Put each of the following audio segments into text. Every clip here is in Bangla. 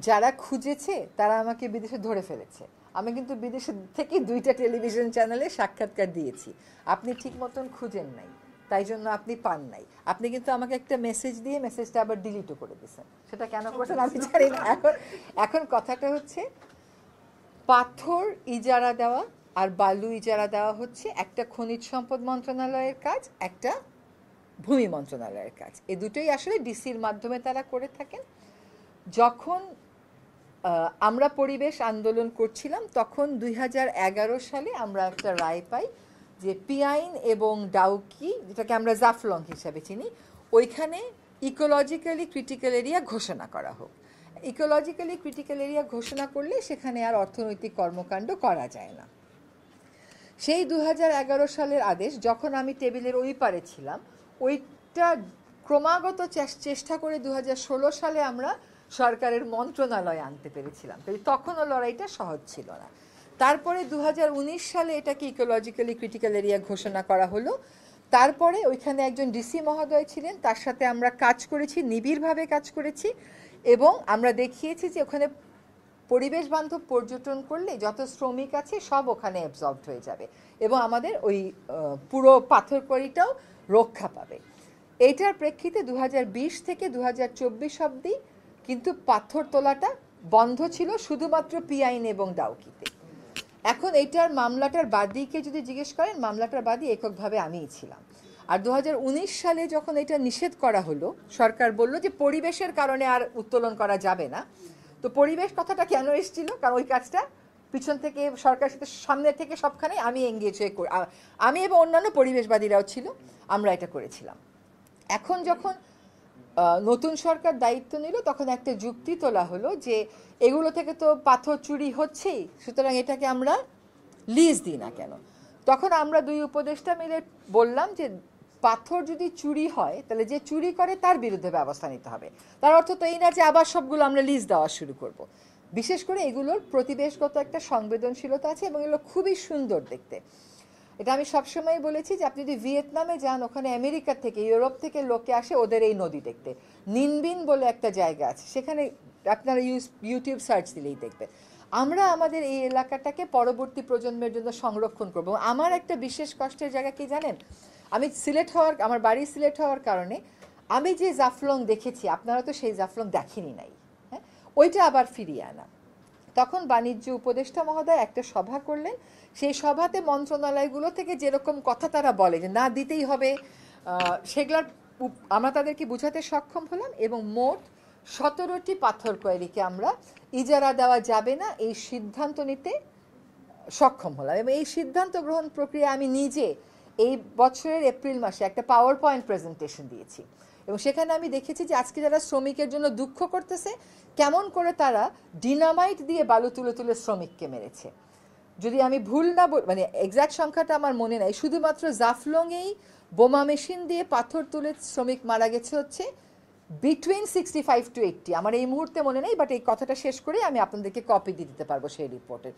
যারা খুঁজেছে তারা আমাকে বিদেশে ধরে ফেলেছে। আমি কিন্তু বিদেশে থেকে 2টা টেলিভিশন চ্যানেলে সাক্ষাৎকার দিয়েছি, আপনি ঠিক মতন খুঁজেন নাই, তাই জন্য আপনি পান নাই। আপনি কিন্তু আমাকে একটা মেসেজ দিয়ে মেসেজটা আবার ডিলিটও করে দিয়েছেন, সেটা কেন করছেন আমি জানি না। এখন কথাটা হচ্ছে, পাথর ইজারা দেওয়া আর বালু ইজারা দেওয়া হচ্ছে একটা খনিজ সম্পদ মন্ত্রণালয়ের কাজ, একটা ভূমি মন্ত্রণালয়ের কাজ। এই দুটোই আসলে ডিসির মাধ্যমে তারা করে থাকেন। যখন আমরা পরিবেশ আন্দোলন করছিলাম তখন 2011 সালে আমরা একটা রায় পাই যে পিয়াইন এবং ডাউকি, যেটাকে আমরা জাফলং হিসাবে চিনি, ওইখানে ইকোলজিক্যালি ক্রিটিক্যাল এরিয়া ঘোষণা করা হোক। ইকোলজিক্যালি ক্রিটিক্যাল এরিয়া ঘোষণা করলে সেখানে আর অর্থনৈতিক কর্মকাণ্ড করা যায় না। সেই 2011 সালের আদেশ যখন আমি টেবিলের ওই পারে ছিলাম, ওইটা ক্রমাগত চেষ্টা করে 2016 সালে আমরা সরকারের মন্ত্রণালয়ে আনতে পেরেছিলাম, তাই তখনও লড়াইটা সহজ ছিল না। তারপরে 2019 সালে এটাকে ইকোলজিক্যালি ক্রিটিক্যাল এরিয়া ঘোষণা করা হলো। তারপরে ওইখানে একজন ডিসি মহোদয় ছিলেন, তার সাথে আমরা কাজ করেছি, নিবিড়ভাবে কাজ করেছি, এবং আমরা দেখিয়েছি যে ওখানে পরিবেশ বান্ধব পর্যটন করলে যত শ্রমিক আছে সব ওখানে অ্যাবজর্বড হয়ে যাবে এবং আমাদের ওই পুরো পাথরকুয়ারিটাও রক্ষা পাবে। এইটার প্রেক্ষিতে 2020 থেকে 2024 অবধি কিন্তু পাথর তোলাটা বন্ধ ছিল শুধুমাত্র পিয়াইন এবং ডাউকিতে। এখন এইটার মামলাটার বাদীকে যদি জিজ্ঞেস করেন, মামলাটার বাদী এককভাবে আমিই ছিলাম। আর 2019 সালে যখন এটা নিষেধ করা হলো, সরকার বলল যে পরিবেশের কারণে আর উত্তোলন করা যাবে না। তো পরিবেশ কথাটা কেন এসেছিল? কারণ ওই কাজটা পিছন থেকে সরকারের সাথে সামনে থেকে সবখানে আমি এঙ্গেজ হয়ে আমি এবং অন্যান্য পরিবেশবাদীরাও ছিল, আমরা এটা করেছিলাম। এখন যখন নতুন সরকার দায়িত্ব নিল তখন একটা যুক্তি তোলা হলো যে এগুলো থেকে তো পাথর চুরি হচ্ছেই, সুতরাং এটাকে আমরা লিজ দিই না কেন। তখন আমরা দুই উপদেষ্টা মিলে বললাম যে পাথর যদি চুরি হয় তাহলে যে চুরি করে তার বিরুদ্ধে ব্যবস্থা নিতে হবে। তার অর্থ তো এই না যে আবার সবগুলো আমরা লিজ দেওয়া শুরু করব। বিশেষ করে এগুলোর প্রতিবেশগত একটা সংবেদনশীলতা আছে এবং এগুলো খুবই সুন্দর দেখতে। এটা আমি সবসময় বলেছি যে আপনি যদি ভিয়েতনামে যান, ওখানে আমেরিকা থেকে ইউরোপ থেকে লোকে আসে ওদের এই নদী দেখতে। নিনবিন বলে একটা জায়গা আছে, সেখানে আপনারা ইউটিউব সার্চ দিলেই দেখবেন। আমরা আমাদের এই এলাকাটাকে পরবর্তী প্রজন্মের জন্য সংরক্ষণ করব। আমার একটা বিশেষ কষ্টের জায়গা কি জানেন, আমি আমার বাড়ি সিলেট হওয়ার কারণে আমি যে জাফলং দেখেছি, আপনারা তো সেই জাফলং দেখেনি নাই, হ্যাঁ, ওইটা আবার ফিরিয়ে আনা। তখন বাণিজ্য উপদেষ্টা মহোদয় একটা সভা করলেন, সেই সভাতে মন্ত্রণালয়গুলো থেকে যেরকম কথা তারা বলে যে না দিতেই হবে, সেগুলোর আমরা তাদেরকে বোঝাতে সক্ষম হলাম এবং মোট 17টি পাথরকুয়ারিকে আমরা ইজারা দেওয়া যাবে না এই সিদ্ধান্ত নিতে সক্ষম হলাম। এবং এই সিদ্ধান্ত গ্রহণ প্রক্রিয়া আমি নিজে এই বছরের এপ্রিল মাসে একটা পাওয়ার পয়েন্ট প্রেজেন্টেশন দিয়েছি এবং সেখানে আমি দেখেছি যে আজকে যারা শ্রমিকের জন্য দুঃখ করতেছে, কেমন করে তারা ডিনামাইট দিয়ে বালু তুলে তুলে শ্রমিককে মেরেছে। যদি আমি ভুল না মানে এক্সাক্ট সংখ্যাটা আমার মনে নাই, শুধুমাত্র জাফলংয়েই বোমা মেশিন দিয়ে পাথর তুলে শ্রমিক মারা গেছে হচ্ছে বিটুইন 65 to 80, আমার এই মুহূর্তে মনে নেই, বাট এই কথাটা শেষ করে আমি আপনাদেরকে কপি দিয়ে দিতে পারবো সেই রিপোর্টের।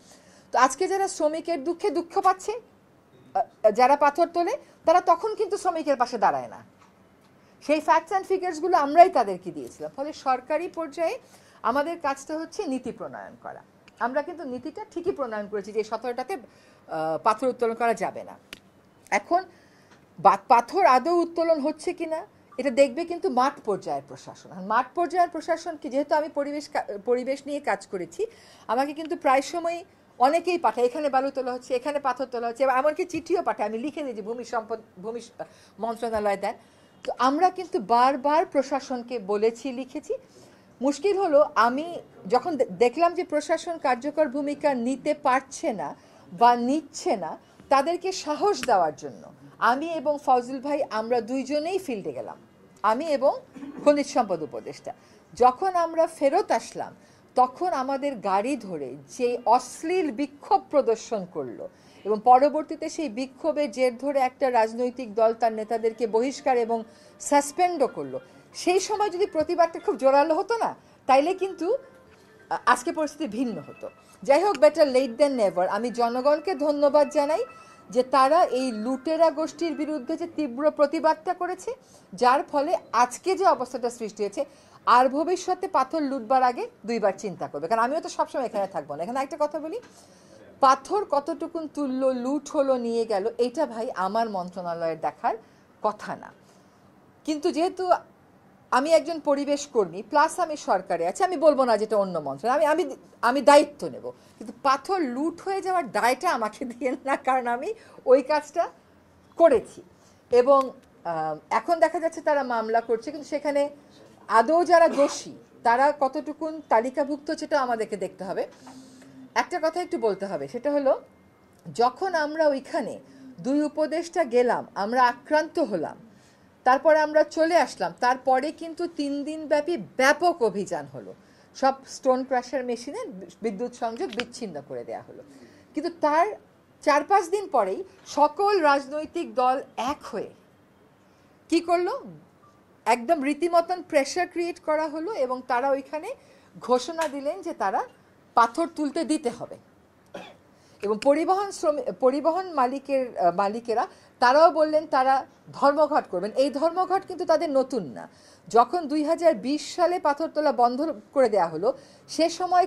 তো আজকে যারা শ্রমিকের দুঃখে দুঃখ পাচ্ছে, যারা পাথর তোলে, তারা তখন কিন্তু শ্রমিকের পাশে দাঁড়ায় না। সেই ফ্যাক্টস অ্যান্ড ফিগার্সগুলো আমরাই তাদেরকে দিয়েছিলাম। ফলে সরকারি পর্যায়ে আমাদের কাজটা হচ্ছে নীতি প্রণয়ন করা। আমরা কিন্তু নীতিটা ঠিকই প্রণয়ন করেছি যে 17টাতে পাথর উত্তোলন করা যাবে না। এখন পাথর আদৌ উত্তোলন হচ্ছে কিনা এটা দেখবে কিন্তু মাঠ পর্যায়ের প্রশাসন। মাঠ পর্যায়ের প্রশাসনকে, যেহেতু আমি পরিবেশ নিয়ে কাজ করেছি, আমাকে কিন্তু প্রায় সময় অনেকেই পাঠায় এখানে বালু তোলা হচ্ছে, এখানে পাথর তোলা হচ্ছে, এমনকি চিঠিও পাঠায়, আমি লিখে দিই যে ভূমি মন্ত্রণালয় দেন। তো আমরা কিন্তু বারবার প্রশাসনকে বলেছি, লিখেছি। মুশকিল হলো আমি যখন দেখলাম যে প্রশাসন কার্যকর ভূমিকা নিতে পারছে না বা নিচ্ছে না, তাদেরকে সাহস দেওয়ার জন্য আমি এবং ফজল ভাই আমরা দুইজনেই ফিল্ডে গেলাম, আমি এবং খনিজ সম্পদ উপদেষ্টা। যখন আমরা ফেরত আসলাম তখন আমাদের গাড়ি ধরে যে অশ্লীল বিক্ষোভ প্রদর্শন করলো এবং পরবর্তীতে সেই বিক্ষোভের জের ধরে একটা রাজনৈতিক দল তার নেতাদেরকে বহিষ্কার এবং সাসপেন্ডও করলো, সেই সময় যদি প্রতিবাদটা খুব জোরালো হতো না, তাইলে কিন্তু আজকে পরিস্থিতি ভিন্ন হতো। যাই হোক, বেটার লেট দেন নেভার। আমি জনগণকে ধন্যবাদ জানাই যে তারা এই লুটেরা গোষ্ঠীর বিরুদ্ধে যে তীব্র প্রতিবাদটা করেছে, যার ফলে আজকে যে অবস্থাটা সৃষ্টি হয়েছে। আর ভবিষ্যতে পাথর লুটবার আগে দুইবার চিন্তা করবে, কারণ আমিও তো সবসময় এখানে থাকবো না। এখানে একটা কথা বলি, পাথর কতটুকুন তুললো, লুট হলো, নিয়ে গেল, এটা ভাই আমার মন্ত্রণালয়ের দেখার কথা না। কিন্তু যেহেতু আমি একজন পরিবেশ কর্মী প্লাস আমি সরকারে আছি, আমি বলবো না যেটা অন্য মন্ত্রণালয়, আমি আমি দায়িত্ব নেব, কিন্তু পাথর লুট হয়ে যাওয়ার দায়টা আমাকে দিয়ে না, কারণ আমি ওই কাজটা করেছি। এবং এখন দেখা যাচ্ছে তারা মামলা করছে, কিন্তু সেখানে আদৌ যারা দোষী তারা কতটুকুন তালিকাভুক্ত সেটা আমাদেরকে দেখতে হবে। একটা কথা একটু বলতে হবে, সেটা হলো যখন আমরা ওইখানে 2 উপদেষ্টা গেলাম, আমরা আক্রান্ত হলাম, তারপরে আমরা চলে আসলাম, তারপরে কিন্তু 3 দিন ব্যাপী ব্যাপক অভিযান হলো, সব স্টোন ক্রাশার মেশিনে বিদ্যুৎ সংযোগ বিচ্ছিন্ন করে দেয়া হলো। কিন্তু তার 4-5 দিন পরেই সকল রাজনৈতিক দল এক হয়ে কি করলো, একদম রীতিমতন প্রেশার ক্রিয়েট করা হলো এবং তারা ওইখানে ঘোষণা দিলেন যে তারা পাথর তুলতে দিতে হবে। এবং পরিবহন মালিকেরা তারাও বললেন তারা ধর্মঘট করবেন। এই ধর্মঘট কিন্তু তাদের নতুন না, যখন 2020 সালে পাথর তোলা বন্ধ করে দেওয়া হলো সে সময়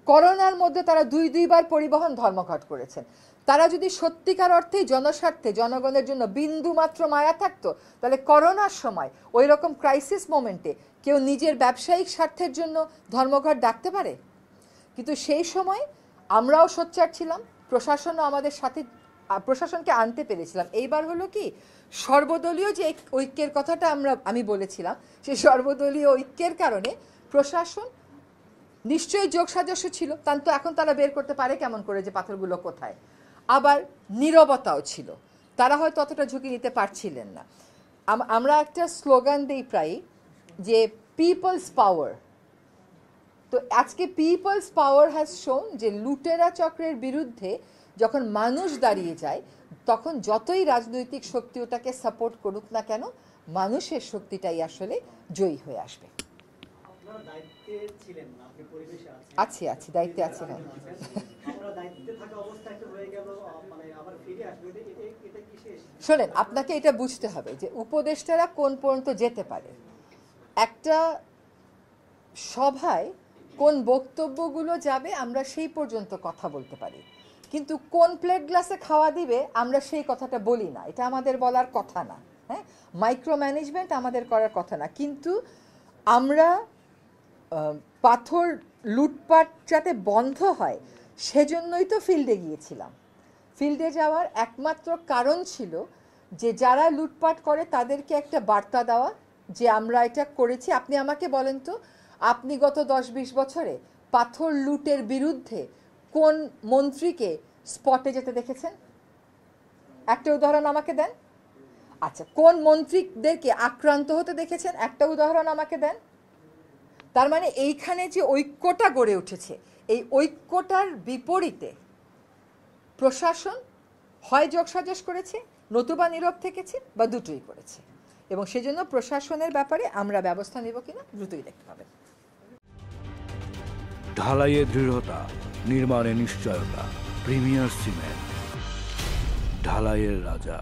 করোনার মধ্যে তারা দুইবার পরিবহন ধর্মঘট করেছেন। তারা যদি সত্যিকার অর্থেই জনস্বার্থে জনগণের জন্য বিন্দু মাত্র মায়া থাকতো, তাহলে করোনার সময় ওই রকম ক্রাইসিস মোমেন্টে কেউ নিজের ব্যবসায়িক স্বার্থের জন্য ধর্মঘট ডাকতে পারে? কিন্তু সেই সময় আমরাও সোচ্চার ছিলাম, প্রশাসনও আমাদের সাথে, প্রশাসনকে আনতে পেরেছিলাম। এইবার হলো কি, সর্বদলীয় যে ঐক্যের কথাটা আমি বলেছিলাম, সেই সর্বদলীয় ঐক্যের কারণে প্রশাসন নিশ্চয়ই যোগসাজস্য ছিল, তো এখন তারা বের করতে পারে কেমন করে যে পাথরগুলো কোথায়। আবার নীরবতাও ছিল, তারা হয়তো অতটা ঝুঁকি নিতে পারছিলেন না। আমরা একটা স্লোগান দিই প্রায় যে পিপলস পাওয়ার। তো আজকে পিপলস পাওয়ার হ্যাজ শোন যে লুটেরা চক্রের বিরুদ্ধে যখন মানুষ দাঁড়িয়ে যায়, তখন যতই রাজনৈতিক শক্তি ওটাকে সাপোর্ট করুক না কেন, মানুষের শক্তিটাই আসলে জয়ী হয়ে আসবে। আছি দায়িত্বে আছি। হ্যাঁ, শোনেন, আপনাকে এটা বুঝতে হবে যে উপদেষ্টারা কোন পর্যন্ত যেতে পারে। একটা সভায় কোন বক্তব্যগুলো যাবে আমরা সেই পর্যন্ত কথা বলতে পারি, কিন্তু কোন প্লেট গ্লাসে খাওয়া দিবে আমরা সেই কথাটা বলি না, এটা আমাদের বলার কথা না। হ্যাঁ, মাইক্রো ম্যানেজমেন্ট আমাদের করার কথা না। কিন্তু আমরা পাথর লুটপাট যাতে বন্ধ হয় সেজন্যই তো ফিল্ডে গিয়েছিলাম। ফিল্ডে যাওয়ার একমাত্র কারণ ছিল যে যারা লুটপাট করে তাদেরকে একটা বার্তা দেওয়া যে আমরা এটা করেছি। আপনি আমাকে বলেন তো, আপনি গত 10-20 বছরে পাথর লুটের বিরুদ্ধে কোন মন্ত্রীকে স্পটে যেতে দেখেছেন? একটা উদাহরণ আমাকে দেন। আচ্ছা, কোন মন্ত্রীদেরকে আক্রান্ত হতে দেখেছেন? একটা উদাহরণ আমাকে দেন। তার মানে এইখানে যে ঐক্যটা গড়ে উঠেছে, এই ঐক্যটার বিপরীতে প্রশাসন হয় যোগসাজশ করেছে, নতুবা নীরব থেকেছে, বা দুটোই করেছে। এবং সেজন্য প্রশাসনের ব্যাপারে আমরা ব্যবস্থা নেব কিনা দ্রুতই দেখতে হবে। ঢালাইয়ে দৃঢ়তা, নির্মাণে নিশ্চয়তা, প্রিমিয়ার সিমেন্ট, ঢালাইয়ের রাজা।